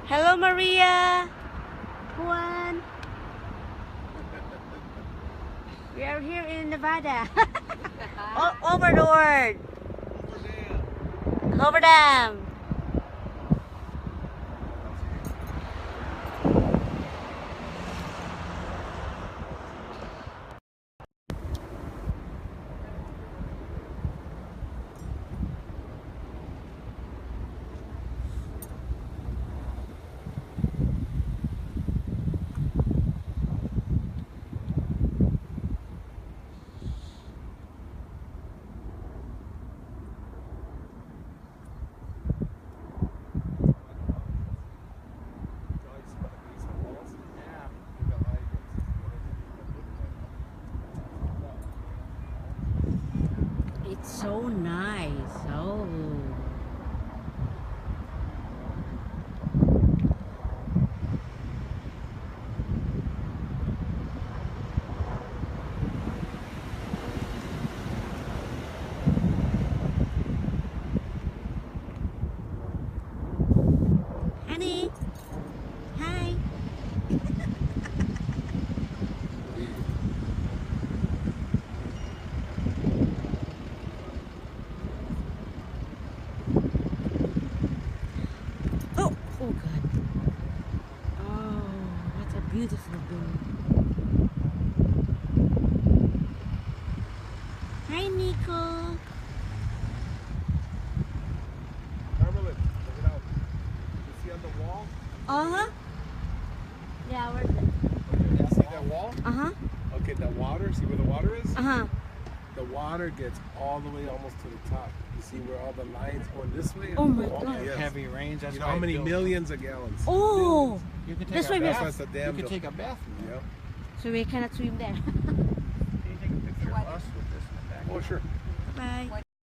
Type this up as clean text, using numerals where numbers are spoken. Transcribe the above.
Hello, Maria. Juan. We are here in Nevada. Over the word. Over Dam. It's so nice. Oh. Honey. Hi. Oh, oh God. Oh, what a beautiful bird. Hi, Nico. Carmelin, check it out. You see on the wall? Uh-huh. Yeah, where's it? Okay, you see that wall? Uh-huh. Okay, that water, see where the water is? Uh-huh. The water gets all the way almost to the top. You see where all the lines going this way? Oh my Oh, God. yes. Heavy rains. That's You know why how it many built. millions of gallons? Oh, You can take That's a why we- bath. That's why it's a dam You can built. take a bath in there. Yep. so we cannot swim there. Can you take a picture of us with this in the back? Oh, sure.